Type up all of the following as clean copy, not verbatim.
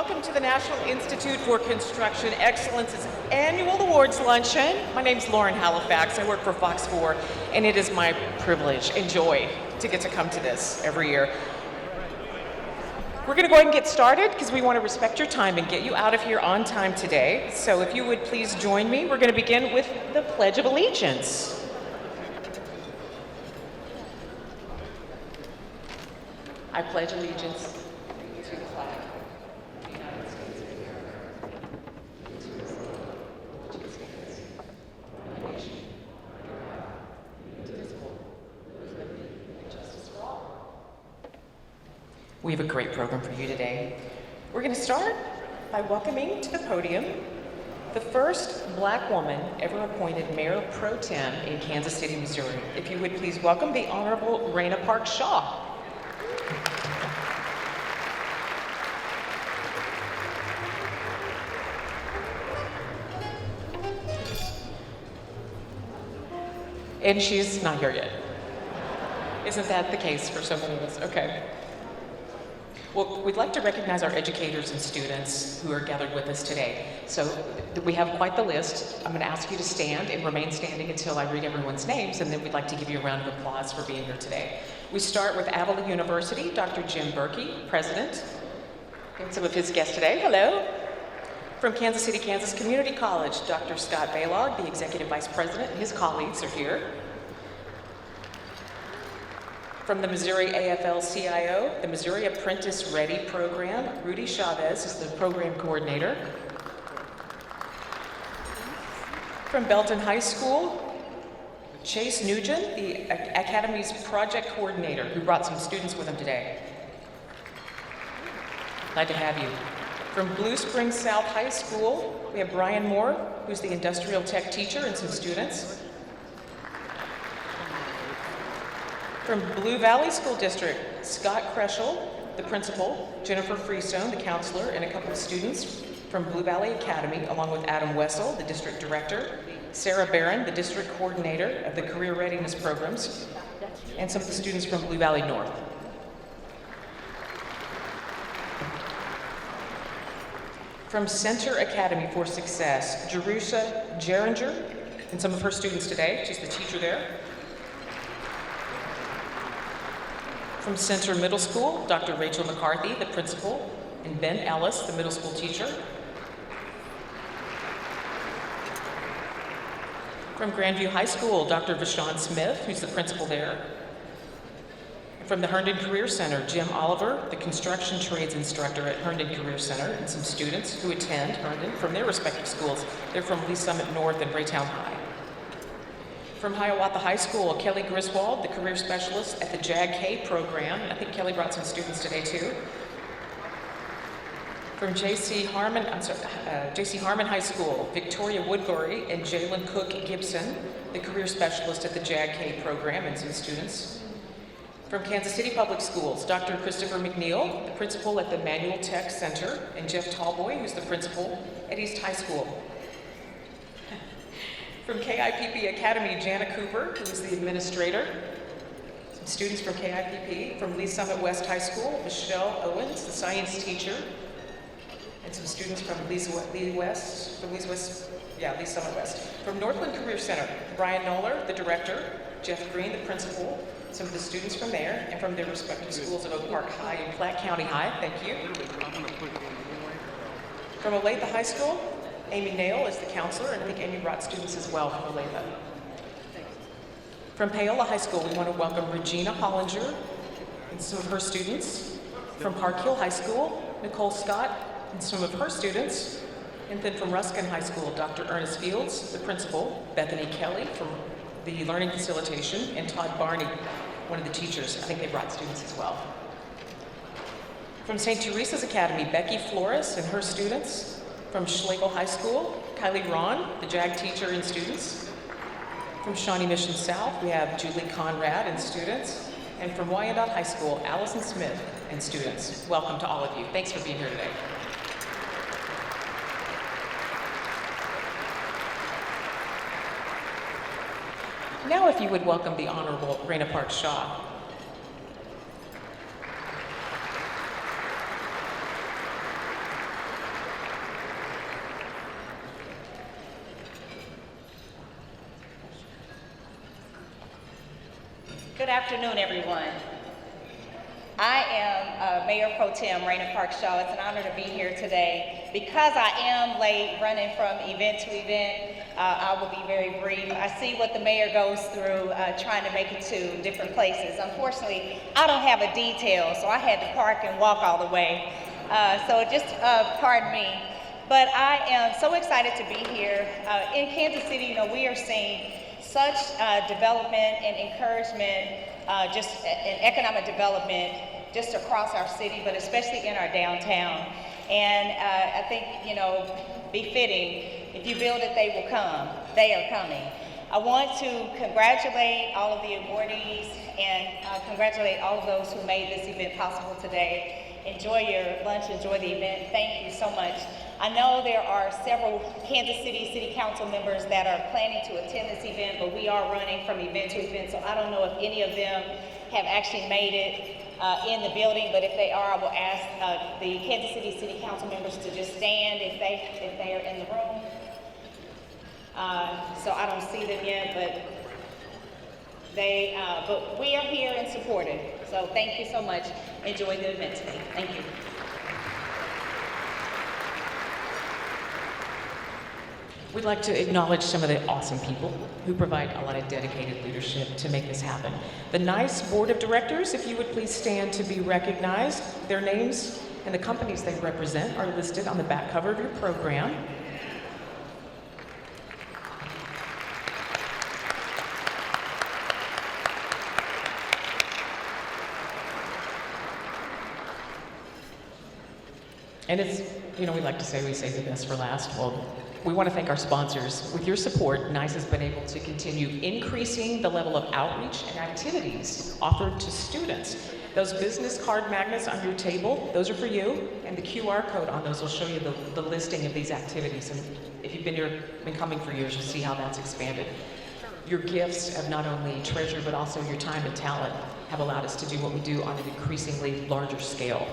welcome to the National Institute for Construction Excellence's annual awards luncheon. My name's Lauren Halifax. I work for Fox 4, and it is my privilege and joy to get to come to this every year. We're going to go ahead and get started because we want to respect your time and get you out of here on time today. So if you would please join me, we're going to begin with the Pledge of Allegiance. I pledge allegiance to the flag of the United States of America, and to the state which it stands, one nation, under God, indivisible, with liberty and justice for all. We have a great program for you today. We're going to start by welcoming to the podium the first Black woman ever appointed Mayor Pro Tem in Kansas City, Missouri. If you would please welcome the Honorable Raina Park Shaw. And she's not here yet. Isn't that the case for so many of us? Okay. Well, we'd like to recognize our educators and students who are gathered with us today. So we have quite the list. I'm going to ask you to stand and remain standing until I read everyone's names, and then we'd like to give you a round of applause for being here today. We start with Avila University, Dr. Jim Berkey, President. And some of his guests today. Hello. From Kansas City, Kansas Community College, Dr. Scott Baylog, the Executive Vice President, and his colleagues are here. From the Missouri AFL-CIO, the Missouri Apprentice Ready Program, Rudy Chavez is the Program Coordinator. From Belton High School, Chase Nugent, the Academy's Project Coordinator, who brought some students with him today. Glad to have you. From Blue Springs South High School, we have Brian Moore, who's the industrial tech teacher, and some students. From Blue Valley School District, Scott Kreschel, the principal, Jennifer Freestone, the counselor, and a couple of students from Blue Valley Academy, along with Adam Wessel, the district director, Sarah Barron, the district coordinator of the career readiness programs, and some of the students from Blue Valley North. From Center Academy for Success, Jerusha Geringer, and some of her students today. She's the teacher there. From Center Middle School, Dr. Rachel McCarthy, the principal, and Ben Ellis, the middle school teacher. From Grandview High School, Dr. Vashon Smith, who's the principal there. From the Herndon Career Center, Jim Oliver, the construction trades instructor at Herndon Career Center, and some students who attend Herndon from their respective schools. They're from Lee Summit North and Raytown High. From Hiawatha High School, Kelly Griswold, the career specialist at the JAG-K program. I think Kelly brought some students today too. From J.C. Harmon High School, Victoria Woodbury and Jalen Cook Gibson, the career specialist at the JAG-K program, and some students. From Kansas City Public Schools, Dr. Christopher McNeil, the principal at the Manual Tech Center, and Jeff Tallboy, who's the principal at East High School. From KIPP Academy, Jana Cooper, who is the administrator. Some students from KIPP. From Lee Summit West High School, Michelle Owens, the science teacher. And some students from Lee Summit West. From Northland Career Center, Brian Noller, the director. Jeff Green, the principal. Some of the students from there, and from their respective schools of Oak Park High and Platte County High. Thank you. From Olathe High School, Amy Nail is the counselor, and I think Amy brought students as well from Olathe. From Paola High School, we want to welcome Regina Hollinger and some of her students. From Park Hill High School, Nicole Scott and some of her students. And then from Ruskin High School, Dr. Ernest Fields, the principal, Bethany Kelly from the Learning Facilitation, and Todd Barney, one of the teachers. I think they brought students as well. From St. Teresa's Academy, Becky Flores and her students. From Schlegel High School, Kylie Ron, the JAG teacher and students. From Shawnee Mission South, we have Julie Conrad and students. And from Wyandotte High School, Allison Smith and students. Welcome to all of you. Thanks for being here today. Now if you would welcome the Honorable Raina Park Shaw. Good afternoon, everyone. I am Mayor Pro Tem Raina Park Shaw. It's an honor to be here today. Because I am late running from event to event, I will be very brief. I see what the mayor goes through trying to make it to different places. Unfortunately, I don't have a detail, so I had to park and walk all the way. So just pardon me. But I am so excited to be here. In Kansas City, we are seeing such development and encouragement, just in economic development just across our city, but especially in our downtown. And I think, befitting, if you build it, they will come. They are coming. I want to congratulate all of the awardees and congratulate all of those who made this event possible today. Enjoy your lunch, enjoy the event. Thank you so much. I know there are several Kansas City Council members that are planning to attend this event, but we are running from event to event, so I don't know if any of them have actually made it in the building, but if they are, I will ask the Kansas City Council members to just stand if they are in the room. So I don't see them yet, but we are here and supported. So thank you so much. Enjoy the event today. Thank you. We'd like to acknowledge some of the awesome people who provide a lot of dedicated leadership to make this happen. The NICE Board of Directors, if you would please stand to be recognized. Their names and the companies they represent are listed on the back cover of your program. And it's, we like to say we save the best for last. Well, we want to thank our sponsors. With your support, NICE has been able to continue increasing the level of outreach and activities offered to students. Those business card magnets on your table, those are for you, and the QR code on those will show you the listing of these activities. And if you've been coming for years, you'll see how that's expanded. Your gifts have not only treasure, but also your time and talent have allowed us to do what we do on an increasingly larger scale.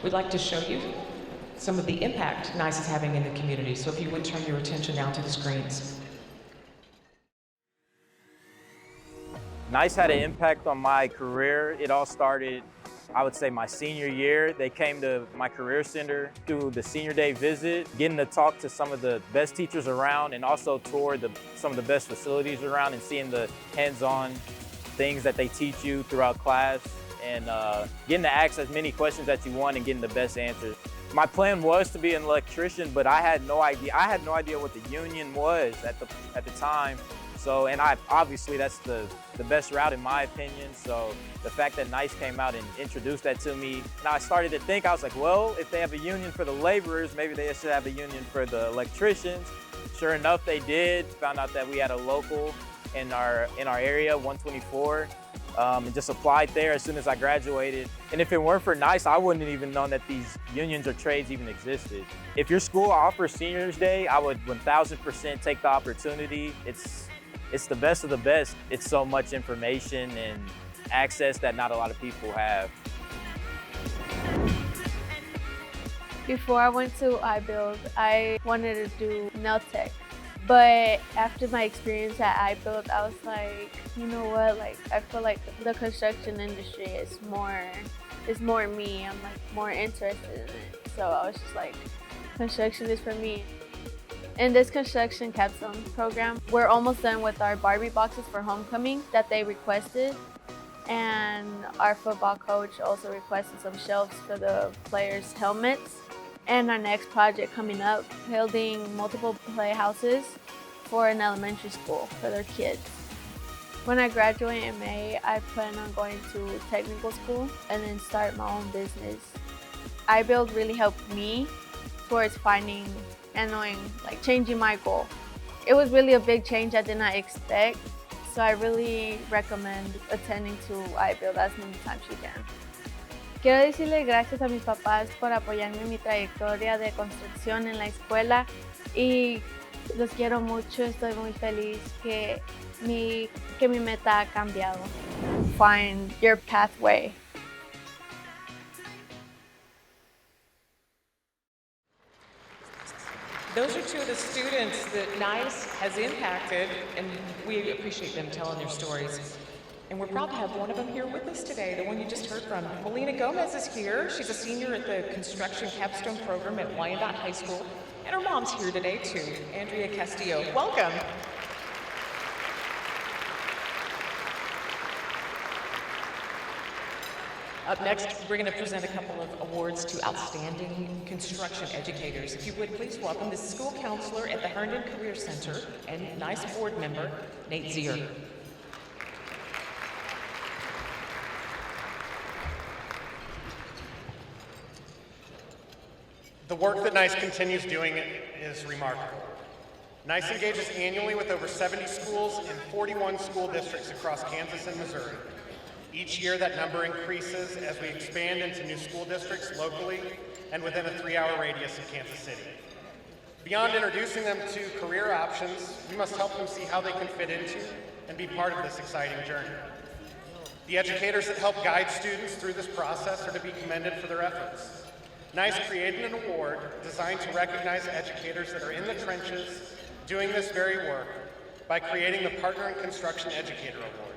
We'd like to show you some of the impact NICE is having in the community. So if you would turn your attention now to the screens. NICE had an impact on my career. It all started, I would say, my senior year. They came to my career center through the senior day visit, getting to talk to some of the best teachers around and also tour some of the best facilities around and seeing the hands-on things that they teach you throughout class and getting to ask as many questions as you want and getting the best answers. My plan was to be an electrician, but I had no idea. I had no idea what the union was at the time. So, and obviously that's the best route in my opinion. So the fact that NICE came out and introduced that to me, and I started to think, I was like, well, if they have a union for the laborers, maybe they should have a union for the electricians. Sure enough, they did. Found out that we had a local in our area, 124. And just applied there as soon as I graduated. And if it weren't for NICE, I wouldn't have even known that these unions or trades even existed. If your school offers Seniors Day, I would 1000% take the opportunity. It's the best of the best. It's so much information and access that not a lot of people have. Before I went to iBuild, I wanted to do nail tech. But after my experience at iBuild, I was like, you know what? I feel like the construction industry is more me. I'm more interested in it. So I was just like, construction is for me. In this construction capstone program, we're almost done with our Barbie boxes for homecoming that they requested. And our football coach also requested some shelves for the players' helmets. And our next project coming up, building multiple playhouses for an elementary school for their kids. When I graduate in May, I plan on going to technical school and then start my own business. iBuild really helped me towards finding and knowing, changing my goal. It was really a big change I did not expect, so I really recommend attending to iBuild as many times as you can. Quiero decirle gracias a mis papás por apoyarme en mi trayectoria de construcción en la escuela y los quiero mucho, estoy muy feliz que mi meta ha cambiado. Find your pathway. Those are two of the students that NICE has impacted, and we appreciate them telling their stories. And we're proud to have one of them here with us today, the one you just heard from. Melina Gomez is here. She's a senior at the Construction Capstone Program at Wyandotte High School. And her mom's here today, too, Andrea Castillo. Welcome. Up next, we're going to present a couple of awards to outstanding construction educators. If you would, please welcome the school counselor at the Herndon Career Center and NICE board member, Nate Zier. The work that NICE continues doing is remarkable. NICE engages annually with over 70 schools in 41 school districts across Kansas and Missouri. Each year, that number increases as we expand into new school districts locally and within a 3-hour radius of Kansas City. Beyond introducing them to career options, we must help them see how they can fit into and be part of this exciting journey. The educators that help guide students through this process are to be commended for their efforts. NICE created an award designed to recognize educators that are in the trenches doing this very work by creating the Partner in Construction Educator Awards.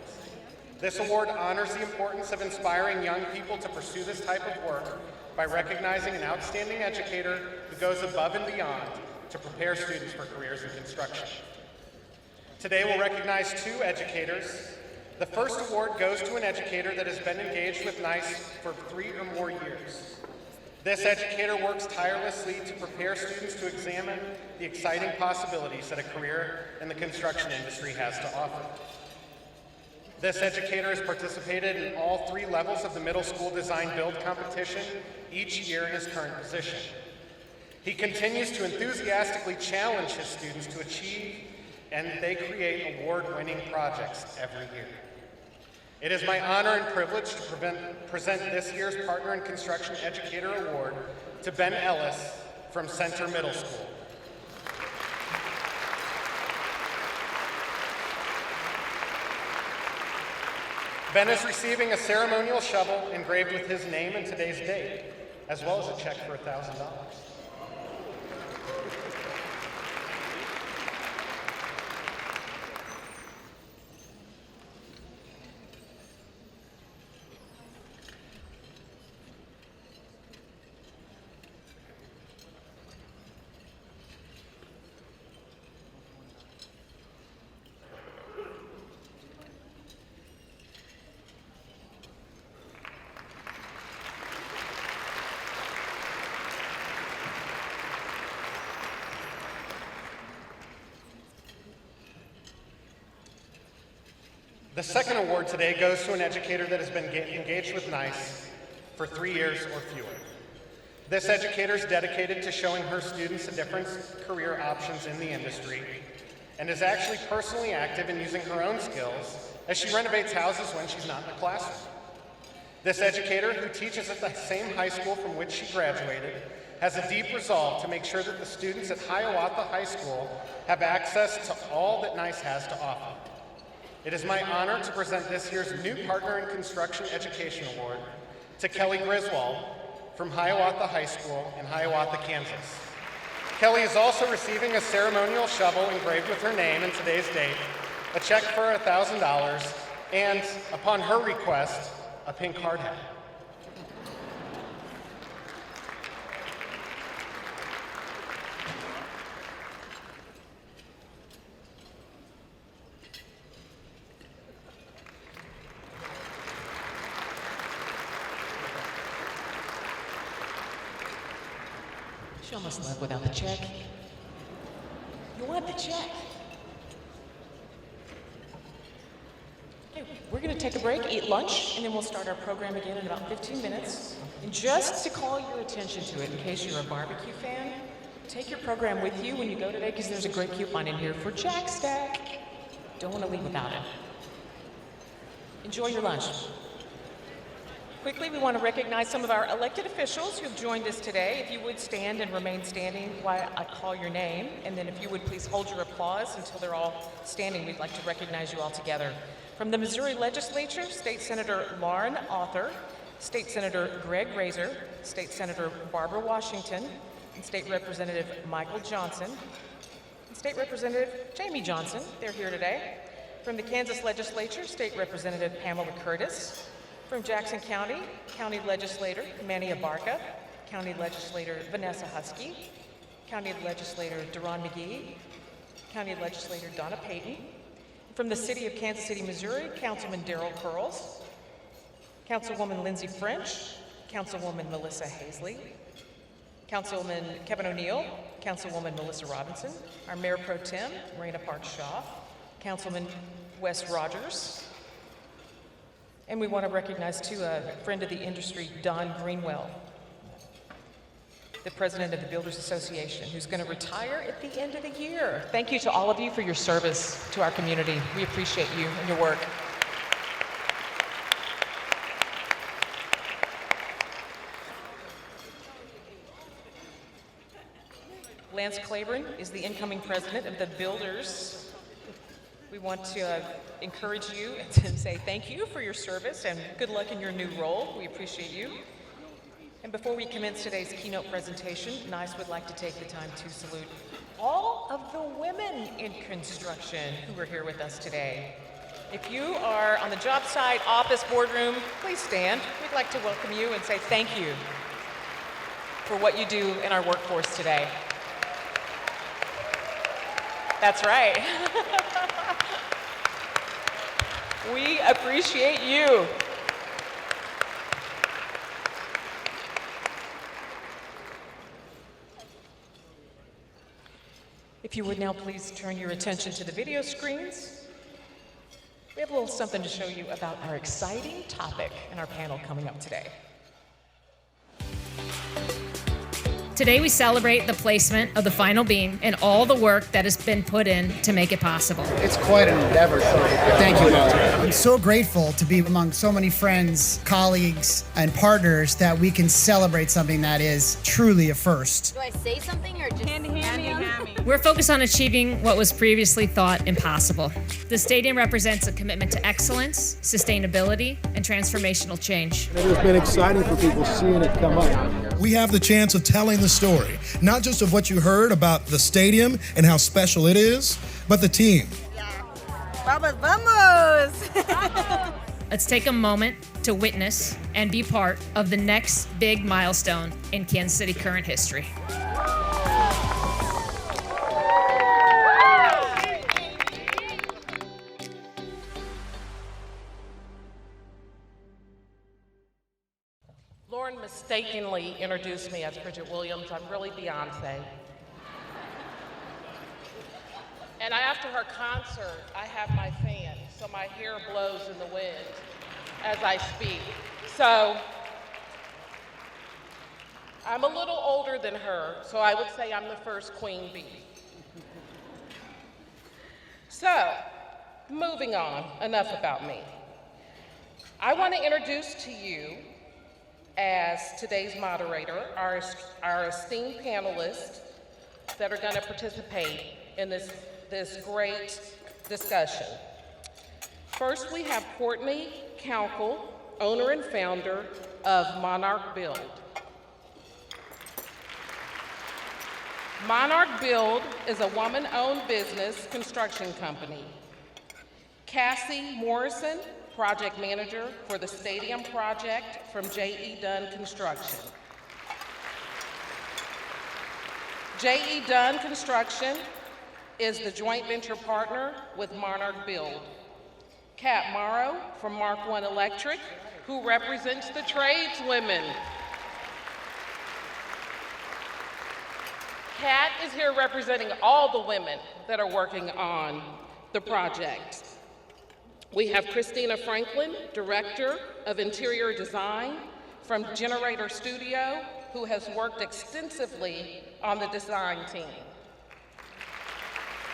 This award honors the importance of inspiring young people to pursue this type of work by recognizing an outstanding educator who goes above and beyond to prepare students for careers in construction. Today we'll recognize 2 educators. The first award goes to an educator that has been engaged with NICE for 3 or more years. This educator works tirelessly to prepare students to examine the exciting possibilities that a career in the construction industry has to offer. This educator has participated in all 3 levels of the middle school design build competition each year in his current position. He continues to enthusiastically challenge his students to achieve, and they create award-winning projects every year. It is my honor and privilege to present this year's Partner in Construction Educator Award to Ben Ellis from Center Middle School. Ben is receiving a ceremonial shovel engraved with his name and today's date, as well as a check for $1,000. The second award today goes to an educator that has been engaged with NICE for 3 years or fewer. This educator is dedicated to showing her students the different career options in the industry and is actually personally active in using her own skills as she renovates houses when she's not in the classroom. This educator, who teaches at the same high school from which she graduated, has a deep resolve to make sure that the students at Hiawatha High School have access to all that NICE has to offer. It is my honor to present this year's new Partner in Construction Education Award to Kelly Griswold from Hiawatha High School in Hiawatha, Kansas. Kelly is also receiving a ceremonial shovel engraved with her name and today's date, a check for $1,000, and, upon her request, a pink hard hat. She almost left without the check. You want the check? Okay, we're going to take a break, eat lunch, and then we'll start our program again in about 15 minutes. And just to call your attention to it, in case you're a barbecue fan, take your program with you when you go today, because there's a great coupon in here for Jack Stack. Don't want to leave without it. Enjoy your lunch. Quickly, we want to recognize some of our elected officials who have joined us today. If you would stand and remain standing while I call your name, and then if you would please hold your applause until they're all standing, we'd like to recognize you all together. From the Missouri Legislature, State Senator Lauren Arthur, State Senator Greg Razor, State Senator Barbara Washington, and State Representative Michael Johnson, and State Representative Jamie Johnson. They're here today. From the Kansas Legislature, State Representative Pamela Curtis. From Jackson County, County Legislator Manny Abarca, County Legislator Vanessa Husky, County Legislator Deron McGee, County Legislator Donna Payton. From the City of Kansas City, Missouri, Councilman Darrell Pearls, Councilwoman Lindsay French, Councilwoman Melissa Hazley, Councilman Kevin O'Neill, Councilwoman Melissa Robinson, our Mayor Pro Tem, Marina Parks Shaw, Councilman Wes Rogers, and we want to recognize too a friend of the industry, Don Greenwell, the president of the Builders Association, who's going to retire at the end of the year. Thank you to all of you for your service to our community. We appreciate you and your work. Lance Claiborne is the incoming president of the Builders. We want to encourage you and say thank you for your service and good luck in your new role. We appreciate you. And before we commence today's keynote presentation, NICE would like to take the time to salute all of the women in construction who are here with us today. If you are on the job site, office, boardroom, please stand. We'd like to welcome you and say thank you for what you do in our workforce today. That's right. We appreciate you. If you would now please turn your attention to the video screens. We have a little something to show you about our exciting topic in our panel coming up today. Today we celebrate the placement of the final beam and all the work that has been put in to make it possible. It's quite an endeavor, so thank you, Mel. I'm so grateful to be among so many friends, colleagues, and partners that we can celebrate something that is truly a first. Do I say something or just hand-me-hand? We're focused on achieving what was previously thought impossible. The stadium represents a commitment to excellence, sustainability, and transformational change. It has been exciting for people seeing it come up. We have the chance of telling the story, not just of what you heard about the stadium and how special it is, but the team. Vamos! Let's take a moment to witness and be part of the next big milestone in Kansas City current history. Lauren mistakenly introduced me as Bridget Williams. I'm really Beyonce. And after her concert, I have my fan, so my hair blows in the wind as I speak. So I'm a little older than her, so I would say I'm the first Queen Bee. So, moving on, enough about me. I want to introduce to you, as today's moderator, our esteemed panelists that are going to participate in this great discussion. First, we have Courtney Counkle, owner and founder of Monarch Build. Monarch Build is a woman-owned business construction company. Cassie Morrison, project manager for the stadium project from J.E. Dunn Construction. J.E. Dunn Construction is the joint venture partner with Monarch Build. Kat Morrow from Mark One Electric, who represents the tradeswomen. Kat is here representing all the women that are working on the project. We have Christina Franklin, Director of Interior Design from Generator Studio, who has worked extensively on the design team.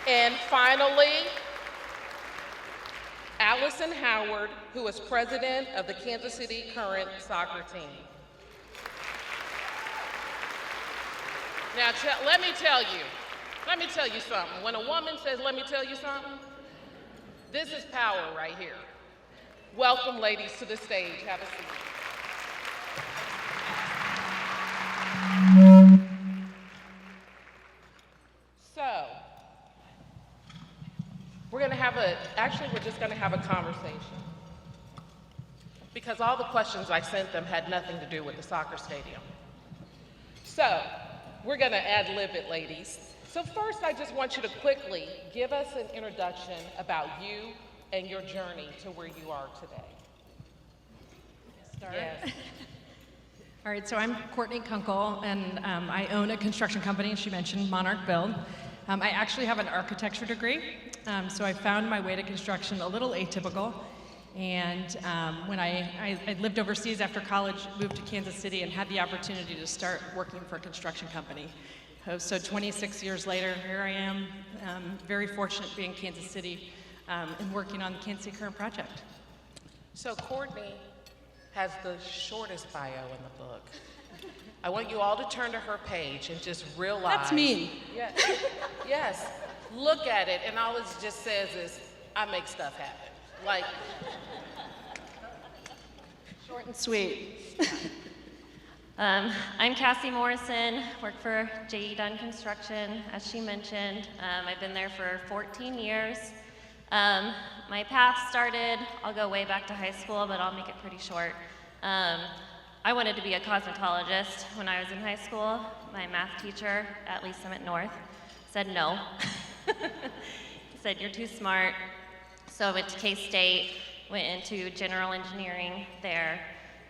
And finally, Allison Howard, who is President of the Kansas City Current soccer team. Now, let me tell you something. When a woman says, let me tell you something, this is power right here. Welcome, ladies, to the stage. Have a seat. So, we're going to have actually we're just gonna have a conversation. Because all the questions I sent them had nothing to do with the soccer stadium. So, we're gonna ad-lib it, ladies. So first, I just want you to quickly give us an introduction about you and your journey to where you are today. Start. Yes. All right, so I'm Courtney Kunkel, and I own a construction company. She mentioned Monarch Build. I actually have an architecture degree, so I found my way to construction a little atypical. And when I lived overseas after college, moved to Kansas City, and had the opportunity to start working for a construction company. So 26 years later, here I am, very fortunate to be in Kansas City and working on the Kansas City Current project. So Courtney has the shortest bio in the book. I want you all to turn to her page and just realize— That's me. Yeah, yes, look at it, and all it just says is, I make stuff happen. Like, Short and sweet. I'm Cassie Morrison, work for J.E. Dunn Construction, as she mentioned. I've been there for 14 years. My path started, I'll go way back to high school, but I'll make it pretty short. I wanted to be a cosmetologist when I was in high school. My math teacher at Lee Summit North said no. He said, you're too smart. So I went to K-State, went into general engineering there,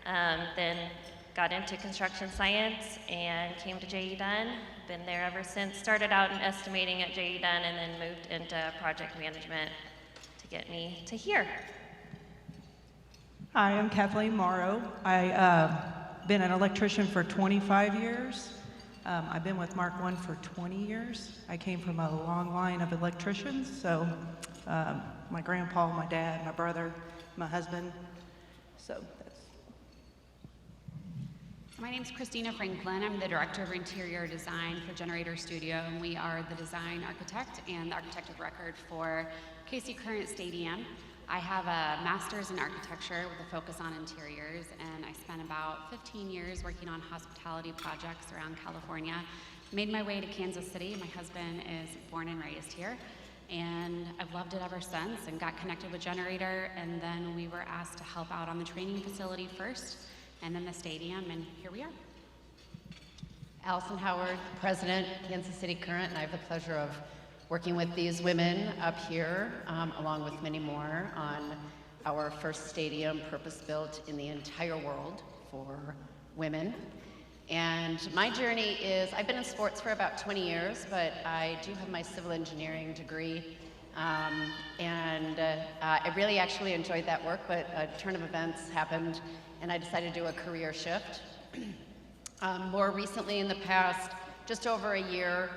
then got into construction science and came to J.E. Dunn. Been there ever since. Started out in estimating at J.E. Dunn and then moved into project management to get me to here. Hi, I'm Kathleen Morrow. I've been an electrician for 25 years. I've been with Mark I for 20 years. I came from a long line of electricians, so my grandpa, my dad, my brother, my husband, so that's. My name's Christina Franklin. I'm the Director of Interior Design for Generator Studio, and we are the design architect and the architect of record for KC Current Stadium. I have a master's in architecture with a focus on interiors, and I spent about 15 years working on hospitality projects around California. Made my way to Kansas City. My husband is born and raised here, and I've loved it ever since and got connected with Generator, and then we were asked to help out on the training facility first, and then the stadium, and here we are. Allison Howard, President, Kansas City Current, and I have the pleasure of working with these women up here, along with many more, on our first stadium purpose-built in the entire world for women. And my journey is, I've been in sports for about 20 years, but I do have my civil engineering degree. I really actually enjoyed that work, but a turn of events happened, and I decided to do a career shift. More recently, in the past, just over a year,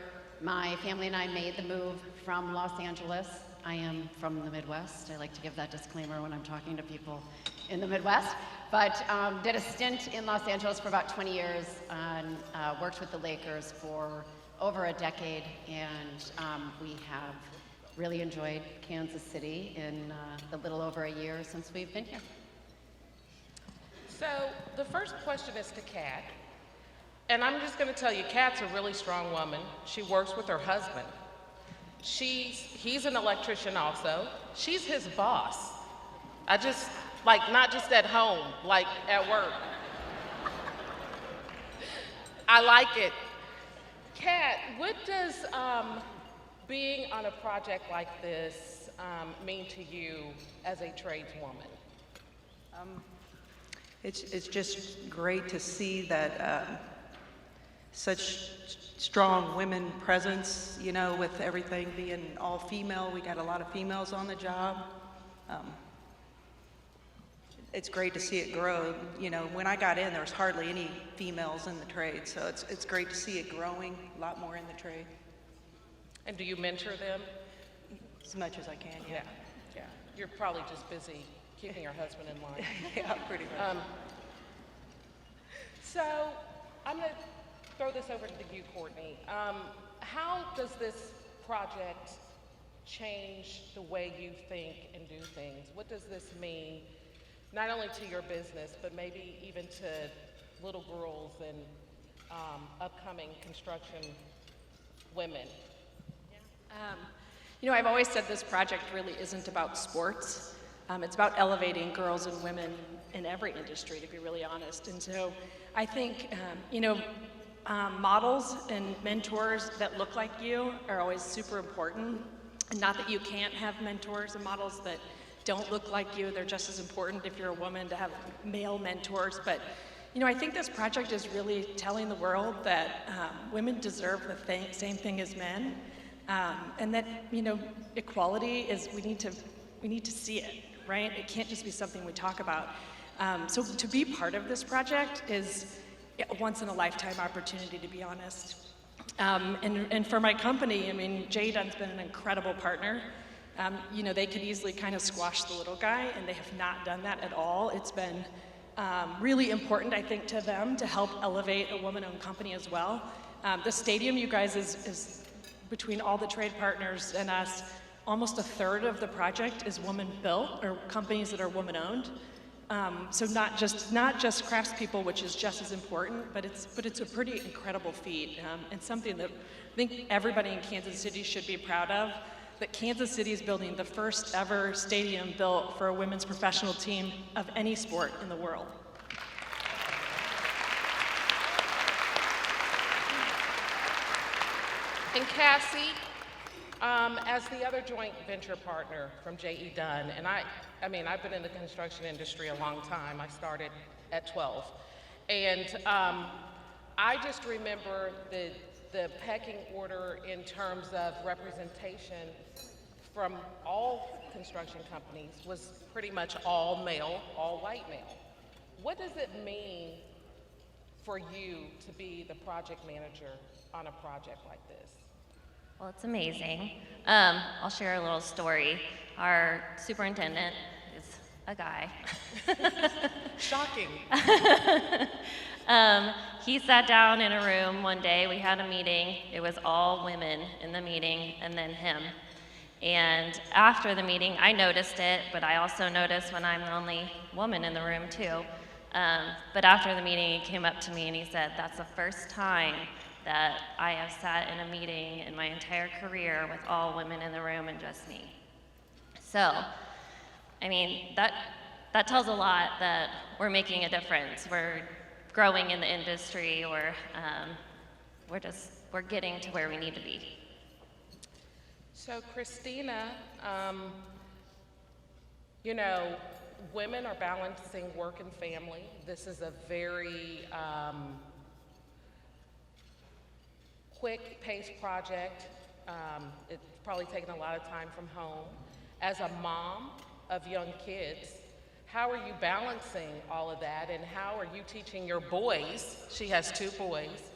my family and I made the move from Los Angeles. I am from the Midwest. I like to give that disclaimer when I'm talking to people in the Midwest. But did a stint in Los Angeles for about 20 years and worked with the Lakers for over a decade. And we have really enjoyed Kansas City in the little over a year since we've been here. so the first question is to Kat. And I'm just gonna tell you, Kat's a really strong woman. She works with her husband. He's an electrician also. She's his boss. Not just at home, like at work. I like it. Kat, what does being on a project like this mean to you as a tradeswoman? It's just great to see that such strong women presence, you know, with everything being all female. We got a lot of females on the job. It's great to see it grow. You know, when I got in, there was hardly any females in the trade, so it's great to see it growing, a lot more in the trade. And do you mentor them? As much as I can, yeah. Yeah. You're probably just busy keeping your husband in line. Yeah, pretty much. So I'm gonna throw this over to you, Courtney. How does this project change the way you think and do things? What does this mean, not only to your business, but maybe even to little girls and upcoming construction women? You know, I've always said this project really isn't about sports. It's about elevating girls and women in every industry, to be really honest. And so I think, models and mentors that look like you are always super important. And not that you can't have mentors and models that don't look like you. They're just as important if you're a woman to have male mentors. But, I think this project is really telling the world that women deserve the same thing as men. And that, equality is, we need to see it, right? It can't just be something we talk about. So to be part of this project is a once-in-a-lifetime opportunity, to be honest. And for my company, J. Dunn's been an incredible partner. They could easily kind of squash the little guy, and they have not done that at all. It's been really important, I think, to them to help elevate a woman-owned company as well. The stadium, you guys, is between all the trade partners and us, almost a third of the project is woman-built, or companies that are woman-owned. So not just craftspeople, which is just as important, but it's a pretty incredible feat, and something that I think everybody in Kansas City should be proud of. That Kansas City is building the first ever stadium built for a women's professional team of any sport in the world. And Cassie, as the other joint venture partner from J.E. Dunn, and I've been in the construction industry a long time. I started at 12. And I just remember the pecking order in terms of representation from all construction companies was pretty much all male, all white male. What does it mean for you to be the project manager on a project like this? Well, it's amazing. I'll share a little story. Our superintendent is a guy. Shocking. He sat down in a room one day. We had a meeting. It was all women in the meeting, and then him. And after the meeting, I noticed it, but I also noticed when I'm the only woman in the room too. But after the meeting, he came up to me and he said, "That's the first time that I have sat in a meeting in my entire career with all women in the room and just me." So, that tells a lot that we're making a difference. We're growing in the industry, or we're getting to where we need to be. So Christina, women are balancing work and family. This is a very quick-paced project. It's probably taken a lot of time from home. As a mom of young kids, how are you balancing all of that, and how are you teaching your boys, she has 2 boys,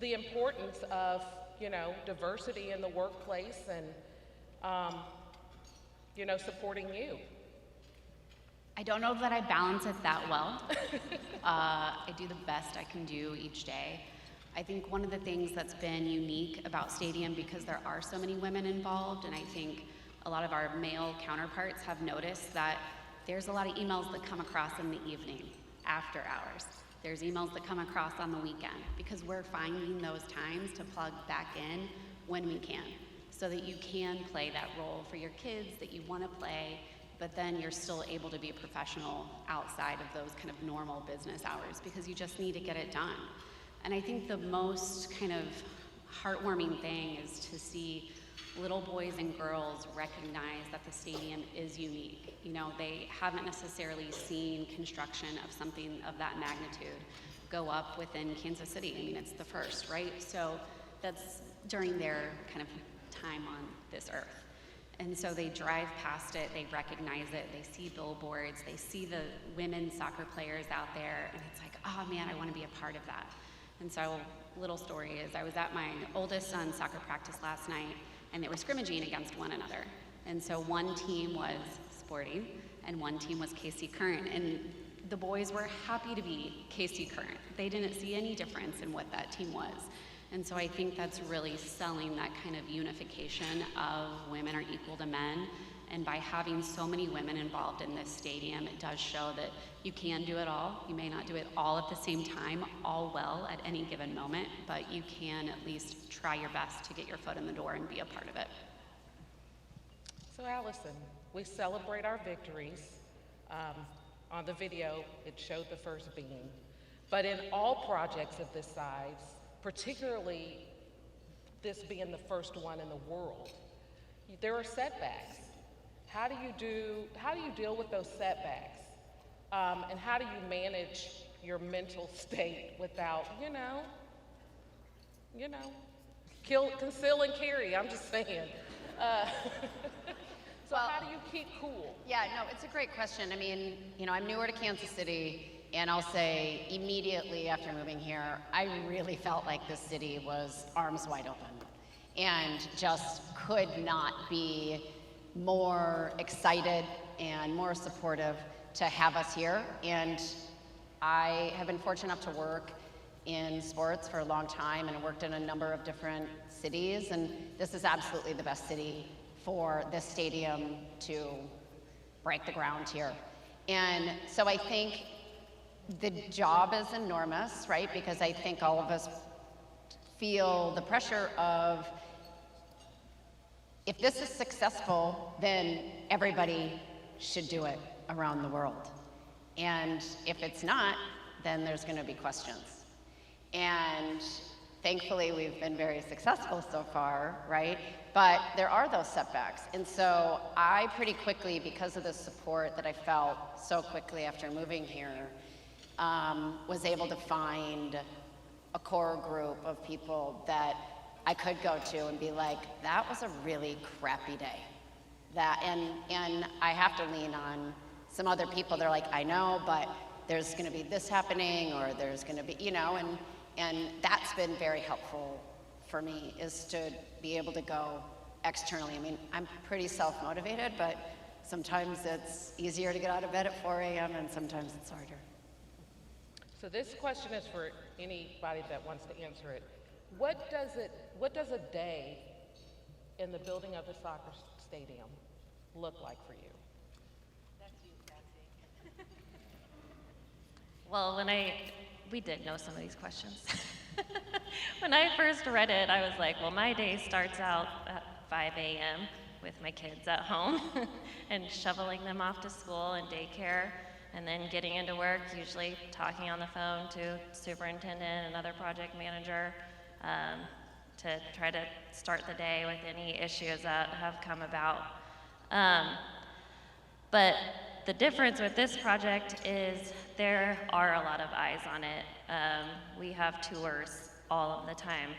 the importance of, diversity in the workplace and, supporting you? I don't know that I balance it that well. I do the best I can do each day. I think one of the things that's been unique about Stadium, because there are so many women involved, and I think a lot of our male counterparts have noticed that there's a lot of emails that come across in the evening, after hours. There's emails that come across on the weekend, because we're finding those times to plug back in when we can, so that you can play that role for your kids that you want to play, but then you're still able to be a professional outside of those kind of normal business hours, because you just need to get it done. And I think the most kind of heartwarming thing is to see little boys and girls recognize that the stadium is unique. They haven't necessarily seen construction of something of that magnitude go up within Kansas City. It's the first, right? So that's during their kind of time on this earth. And so they drive past it, they recognize it, they see billboards, they see the women's soccer players out there, and it's like, oh man, I want to be a part of that. And so, little story is, I was at my oldest son's soccer practice last night, and they were scrimmaging against one another. And so one team was Sporting, and one team was KC Current, and the boys were happy to be KC Current. They didn't see any difference in what that team was. And so I think that's really selling that kind of unification of women are equal to men. And by having so many women involved in this stadium, it does show that you can do it all. You may not do it all at the same time, all well at any given moment, but you can at least try your best to get your foot in the door and be a part of it. So Allison, we celebrate our victories. On the video, it showed the first beam. But in all projects of this size, particularly this being the first one in the world, there are setbacks. How do you deal with those setbacks? And how do you manage your mental state without, conceal and carry, I'm just saying. So how do you keep cool? Yeah, no, it's a great question. I mean, I'm newer to Kansas City, and I'll say immediately after moving here, I really felt like this city was arms wide open and just could not be more excited and more supportive to have us here. And I have been fortunate enough to work in sports for a long time and worked in a number of different cities, and this is absolutely the best city for this stadium to break the ground here. And so I think the job is enormous, right? Because I think all of us feel the pressure of, if this is successful, then everybody should do it around the world. And if it's not, then there's going to be questions. And thankfully, we've been very successful so far, right? But there are those setbacks. And so I pretty quickly, because of the support that I felt so quickly after moving here, was able to find a core group of people that I could go to and be like, that was a really crappy day. And I have to lean on some other people. They're like, I know, but there's gonna be this happening, or there's gonna be, and that's been very helpful for me, is to be able to go externally. I mean, I'm pretty self-motivated, but sometimes it's easier to get out of bed at 4 a.m. and sometimes it's harder. So this question is for anybody that wants to answer it. What does a day in the building of the soccer stadium look like for you? That's you, Patsy. Well, we did know some of these questions. When I first read it, I was like, well, my day starts out at 5 a.m. with my kids at home and shoveling them off to school and daycare, and then getting into work, usually talking on the phone to superintendent and other project manager to try to start the day with any issues that have come about. But the difference with this project is there are a lot of eyes on it. We have tours all of the time.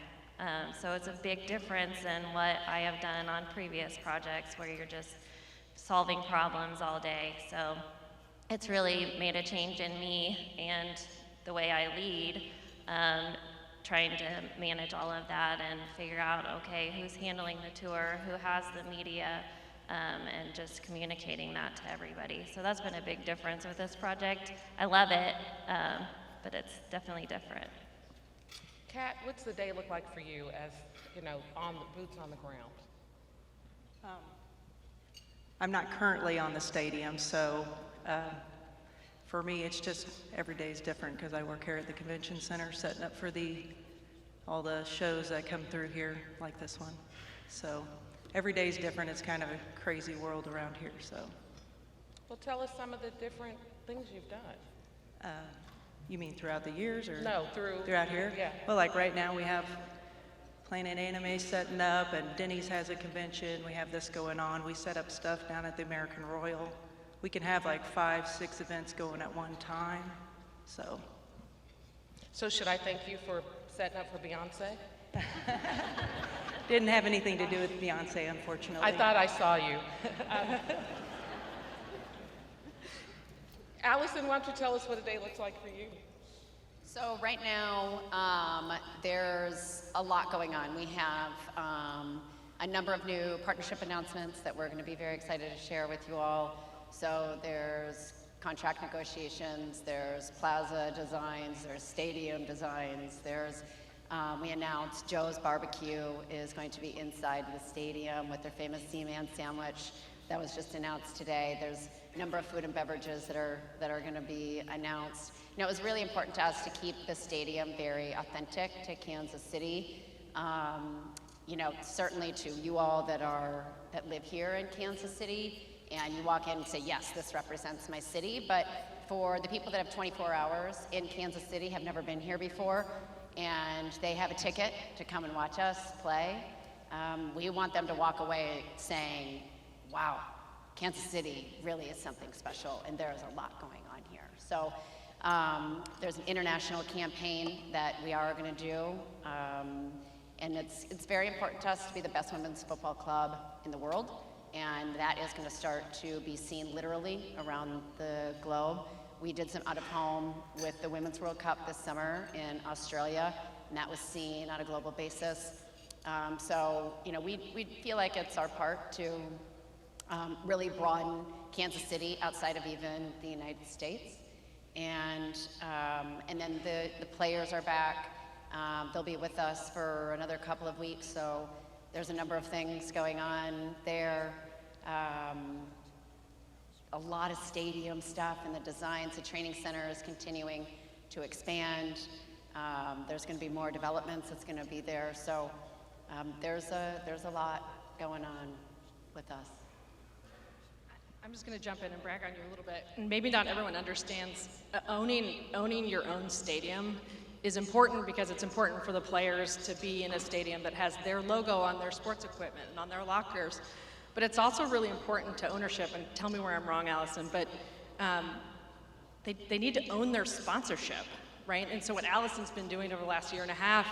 So it's a big difference than what I have done on previous projects where you're just solving problems all day. So it's really made a change in me and the way I lead, trying to manage all of that and figure out, okay, who's handling the tour, who has the media, and just communicating that to everybody. So that's been a big difference with this project. I love it, but it's definitely different. Kat, what's the day look like for you as, on the boots on the ground? I'm not currently on the stadium, so for me, it's just every day is different because I work here at the convention center, setting up for all the shows that come through here, like this one. So every day is different. It's kind of a crazy world around here. So. Well, tell us some of the different things you've done. You mean throughout the years, or no, throughout here? Yeah. Well, like right now, we have Planet Anime setting up, and Denny's has a convention. We have this going on. We set up stuff down at the American Royal. We can have like 5, 6 events going at one time. So should I thank you for setting up for Beyonce? Didn't have anything to do with Beyonce, unfortunately. I thought I saw you. Allison, why don't you tell us what a day looks like for you? So right now, there's a lot going on. We have a number of new partnership announcements that we're going to be very excited to share with you all. So there's contract negotiations, there's plaza designs, there's stadium designs, we announced Joe's Barbecue is going to be inside the stadium with their famous Seaman sandwich. That was just announced today. There's a number of food and beverages that are going to be announced. It was really important to us to keep the stadium very authentic to Kansas City. certainly to you all that live here in Kansas City, and you walk in and say, yes, this represents my city, but for the people that have 24 hours in Kansas City, have never been here before, and they have a ticket to come and watch us play, we want them to walk away saying, wow, Kansas City really is something special, and there's a lot going on here. So there's an international campaign that we are going to do, and it's very important to us to be the best women's football club in the world, and that is going to start to be seen literally around the globe. We did some out-of-home with the Women's World Cup this summer in Australia, and that was seen on a global basis. So, we feel like it's our part to really broaden Kansas City outside of even the United States. And then the players are back. They'll be with us for another couple of weeks, so there's a number of things going on there. A lot of stadium stuff and the designs. The training center is continuing to expand. There's going to be more developments that's going to be there. So there's a lot going on with us. I'm just going to jump in and brag on you a little bit. And maybe not everyone understands owning your own stadium is important because it's important for the players to be in a stadium that has their logo on their sports equipment and on their lockers. But it's also really important to ownership, and tell me where I'm wrong, Allison, but they need to own their sponsorship, right? And so what Allison's been doing over the last year and a half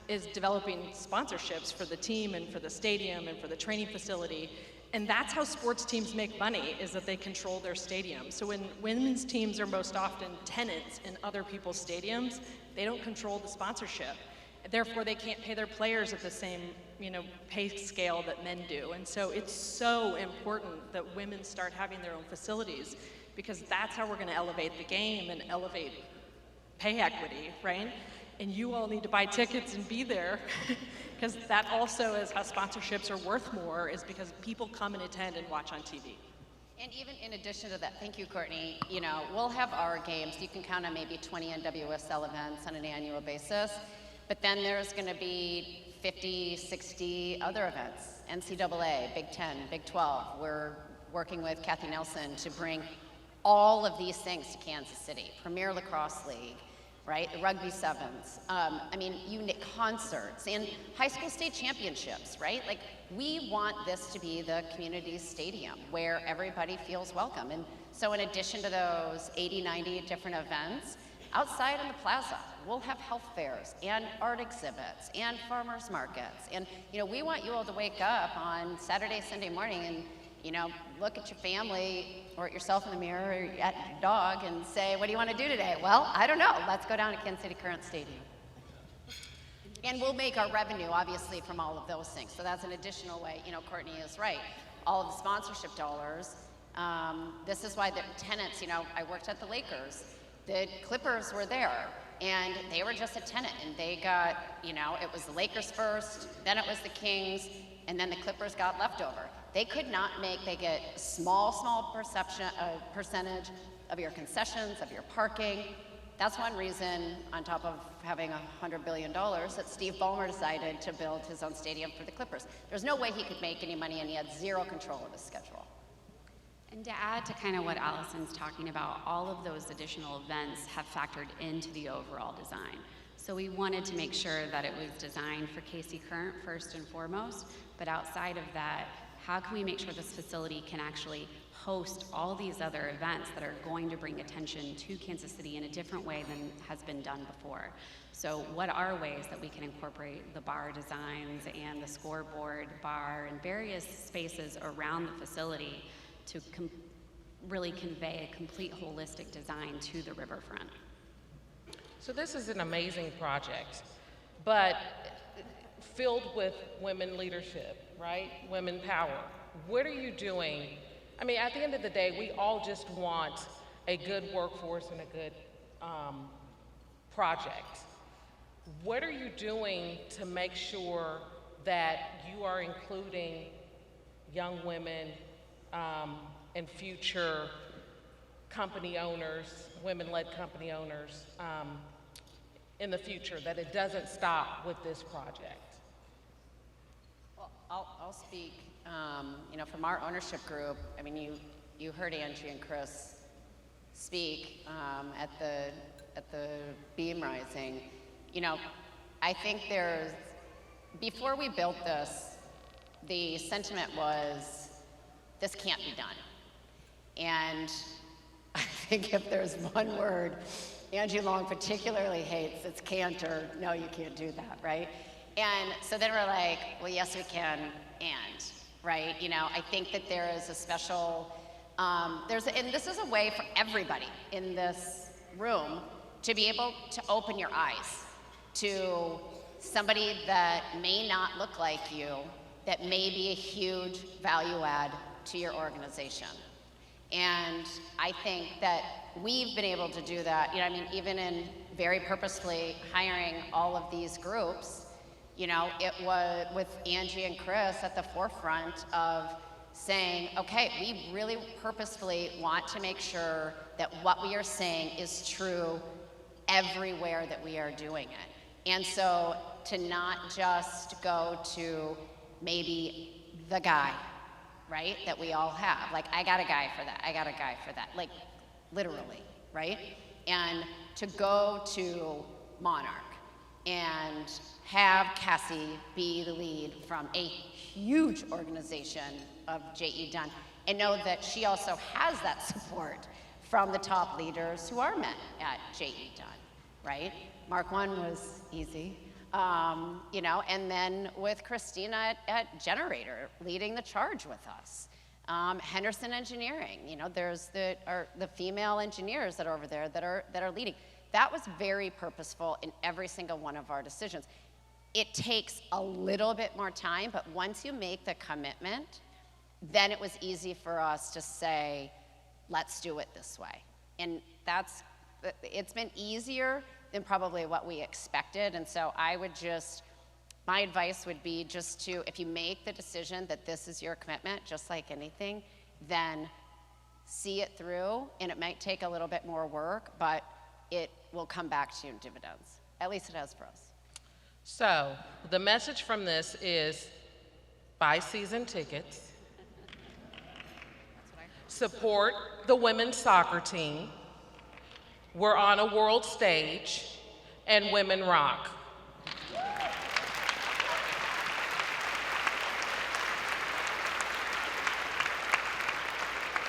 is developing sponsorships for the team and for the stadium and for the training facility. And that's how sports teams make money, is that they control their stadium. So when women's teams are most often tenants in other people's stadiums, they don't control the sponsorship. Therefore, they can't pay their players at the same, pay scale that men do. And so it's so important that women start having their own facilities, because that's how we're going to elevate the game and elevate pay equity, right? And you all need to buy tickets and be there, because that also is how sponsorships are worth more, is because people come and attend and watch on TV. And even in addition to that, thank you, Courtney, we'll have our games. You can count on maybe 20 NWSL events on an annual basis, but then there's going to be 50, 60 other events, NCAA, Big 10, Big 12. We're working with Kathy Nelson to bring all of these things to Kansas City, Premier Lacrosse League, right? The Rugby Sevens, concerts and high school state championships, right? Like, we want this to be the community stadium where everybody feels welcome. And so in addition to those 80, 90 different events, outside in the plaza, we'll have health fairs and art exhibits and farmers markets. And, we want you all to wake up on Saturday, Sunday morning and, look at your family or at yourself in the mirror or at your dog and say, what do you want to do today? Well, I don't know. Let's go down to Kansas City Current Stadium. And we'll make our revenue, obviously, from all of those things. So that's an additional way. Courtney is right. All of the sponsorship dollars. This is why the tenants, I worked at the Lakers. The Clippers were there, and they were just a tenant. And they got, it was the Lakers first, then it was the Kings, and then the Clippers got leftover. They could not they get small percentage of your concessions, of your parking. That's one reason, on top of having $100 billion, that Steve Ballmer decided to build his own stadium for the Clippers. There's no way he could make any money, and he had zero control of his schedule. And to add to kind of what Allison's talking about, all of those additional events have factored into the overall design. So we wanted to make sure that it was designed for KC Current first and foremost, but outside of that, how can we make sure this facility can actually host all these other events that are going to bring attention to Kansas City in a different way than has been done before? So what are ways that we can incorporate the bar designs and the scoreboard bar and various spaces around the facility to really convey a complete holistic design to the riverfront? So this is an amazing project, but filled with women leadership, right? Women power. What are you doing? I mean, at the end of the day, we all just want a good workforce and a good project. What are you doing to make sure that you are including young women and future company owners, women-led company owners in the future, that it doesn't stop with this project? I'll speak. From our ownership group, I mean, you heard Angie and Chris speak at the beam rising. I think before we built this, the sentiment was, this can't be done. And I think if there's one word Angie Long particularly hates, it's can't, or no, you can't do that, right? And so then we're like, well, yes, we can, and, right? I think that there is a special, and this is a way for everybody in this room to be able to open your eyes to somebody that may not look like you, that may be a huge value add to your organization. And I think that we've been able to do that, even in very purposefully hiring all of these groups, it was with Angie and Chris at the forefront of saying, okay, we really purposefully want to make sure that what we are saying is true everywhere that we are doing it. And so to not just go to maybe the guy, right, that we all have. Like, I got a guy for that, I got a guy for that, like literally, right? And to go to Monarch and have Cassie be the lead from a huge organization of J.E. Dunn, and know that she also has that support from the top leaders who are men at J.E. Dunn, right? Mark 1 was easy, and then with Christina at Generator leading the charge with us. Henderson Engineering, there's the female engineers that are over there that are leading. That was very purposeful in every single one of our decisions. It takes a little bit more time, but once you make the commitment, then it was easy for us to say, let's do it this way. And it's been easier than probably what we expected. And so my advice would be just to, if you make the decision that this is your commitment, just like anything, then see it through, and it might take a little bit more work, but it will come back to you in dividends. At least it has for us. So the message from this is buy season tickets, support the women's soccer team, we're on a world stage, and women rock.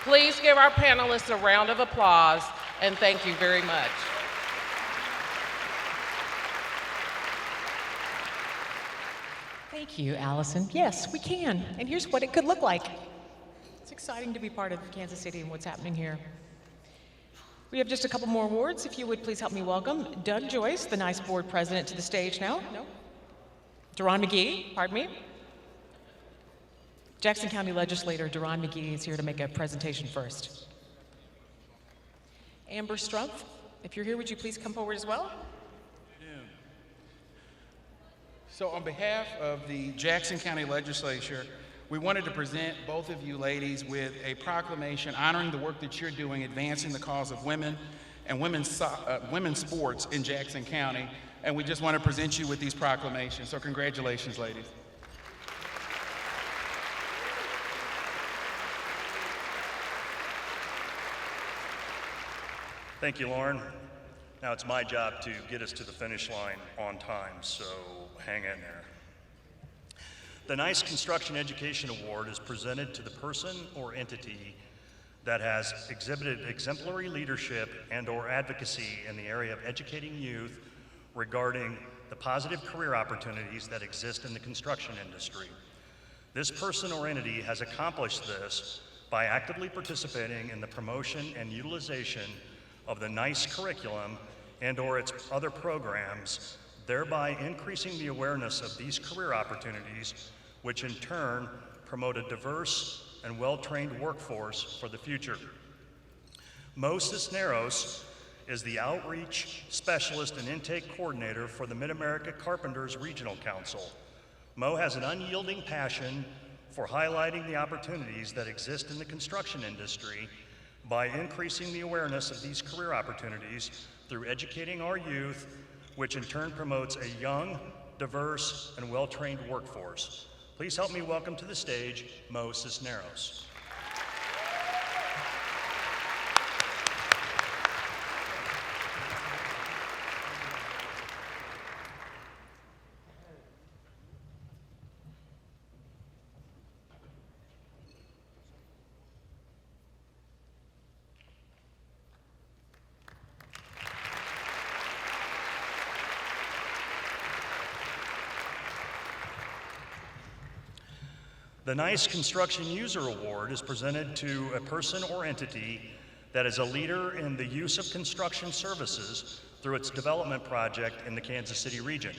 Please give our panelists a round of applause, and thank you very much. Thank you, Allison. Yes, we can. And here's what it could look like. It's exciting to be part of Kansas City and what's happening here. We have just a couple more awards. If you would please help me welcome Doug Joyce, the NICE board president, to the stage now. No? Deron McGee, pardon me. Jackson County legislator Deron McGee is here to make a presentation first. Amber Strumpf, if you're here, would you please come forward as well? So on behalf of the Jackson County Legislature, we wanted to present both of you ladies with a proclamation honoring the work that you're doing advancing the cause of women and women's sports in Jackson County. And we just want to present you with these proclamations. So congratulations, ladies. Thank you, Lauren. Now it's my job to get us to the finish line on time, so hang in there. The NICE Construction Education Award is presented to the person or entity that has exhibited exemplary leadership and/or advocacy in the area of educating youth regarding the positive career opportunities that exist in the construction industry. This person or entity has accomplished this by actively participating in the promotion and utilization of the NICE curriculum and/or its other programs, thereby increasing the awareness of these career opportunities, which in turn promote a diverse and well-trained workforce for the future. Mo Cisneros is the Outreach Specialist and Intake Coordinator for the Mid-America Carpenters Regional Council. Mo has an unyielding passion for highlighting the opportunities that exist in the construction industry by increasing the awareness of these career opportunities through educating our youth, which in turn promotes a young, diverse, and well-trained workforce. Please help me welcome to the stage Mo Cisneros. The NICE Construction User Award is presented to a person or entity that is a leader in the use of construction services through its development project in the Kansas City region.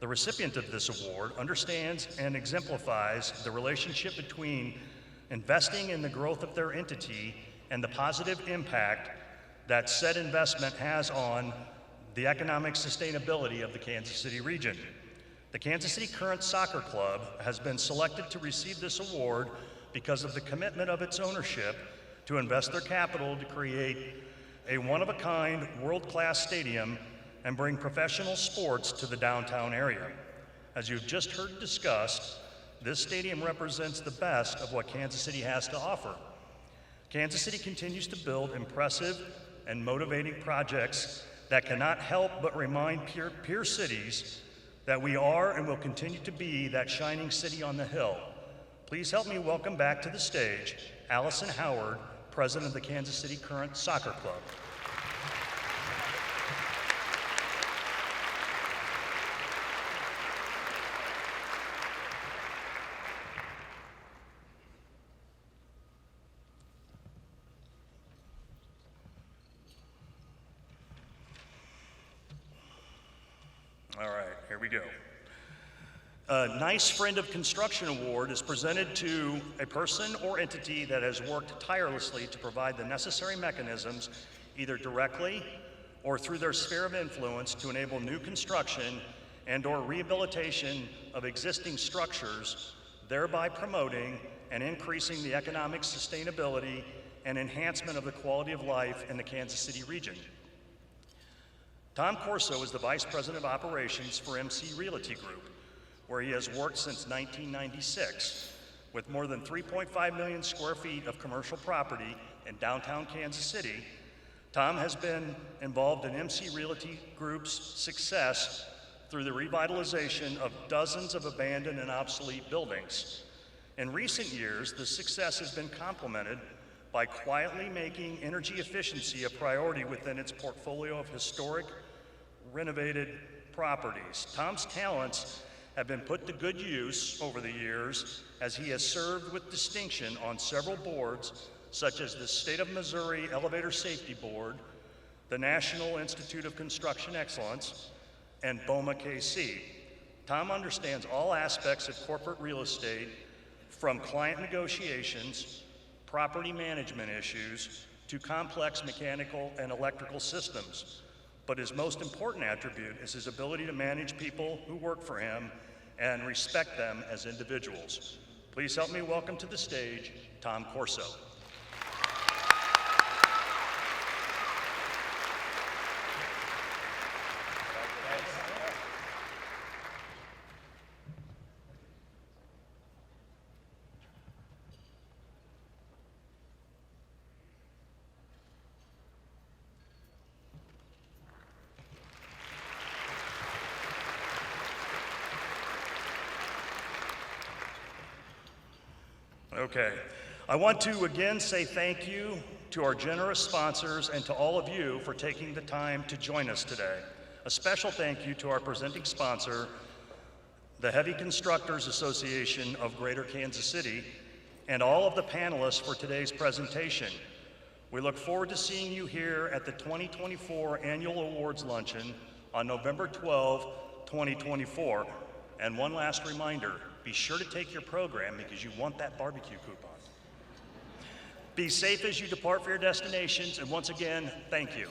The recipient of this award understands and exemplifies the relationship between investing in the growth of their entity and the positive impact that said investment has on the economic sustainability of the Kansas City region. The Kansas City Current Soccer Club has been selected to receive this award because of the commitment of its ownership to invest their capital to create a one-of-a-kind, world-class stadium and bring professional sports to the downtown area. As you've just heard discussed, this stadium represents the best of what Kansas City has to offer. Kansas City continues to build impressive and motivating projects that cannot help but remind peer cities that we are and will continue to be that shining city on the hill. Please help me welcome back to the stage Allison Howard, President of the Kansas City Current Soccer Club. All right, here we go. A NICE Friend of Construction Award is presented to a person or entity that has worked tirelessly to provide the necessary mechanisms, either directly or through their sphere of influence, to enable new construction and/or rehabilitation of existing structures, thereby promoting and increasing the economic sustainability and enhancement of the quality of life in the Kansas City region. Tom Corso is the Vice President of Operations for MC Realty Group, where he has worked since 1996. With more than 3.5 million square feet of commercial property in downtown Kansas City, Tom has been involved in MC Realty Group's success through the revitalization of dozens of abandoned and obsolete buildings. In recent years, the success has been complemented by quietly making energy efficiency a priority within its portfolio of historic, renovated properties. Tom's talents have been put to good use over the years as he has served with distinction on several boards, such as the State of Missouri Elevator Safety Board, the National Institute of Construction Excellence, and BOMA KC. Tom understands all aspects of corporate real estate, from client negotiations, property management issues, to complex mechanical and electrical systems. But his most important attribute is his ability to manage people who work for him and respect them as individuals. Please help me welcome to the stage Tom Corso. Okay, I want to again say thank you to our generous sponsors and to all of you for taking the time to join us today. A special thank you to our presenting sponsor, the Heavy Constructors Association of Greater Kansas City, and all of the panelists for today's presentation. We look forward to seeing you here at the 2024 Annual Awards Luncheon on November 12, 2024. And one last reminder, be sure to take your program because you want that barbecue coupon. Be safe as you depart for your destinations, and once again, thank you.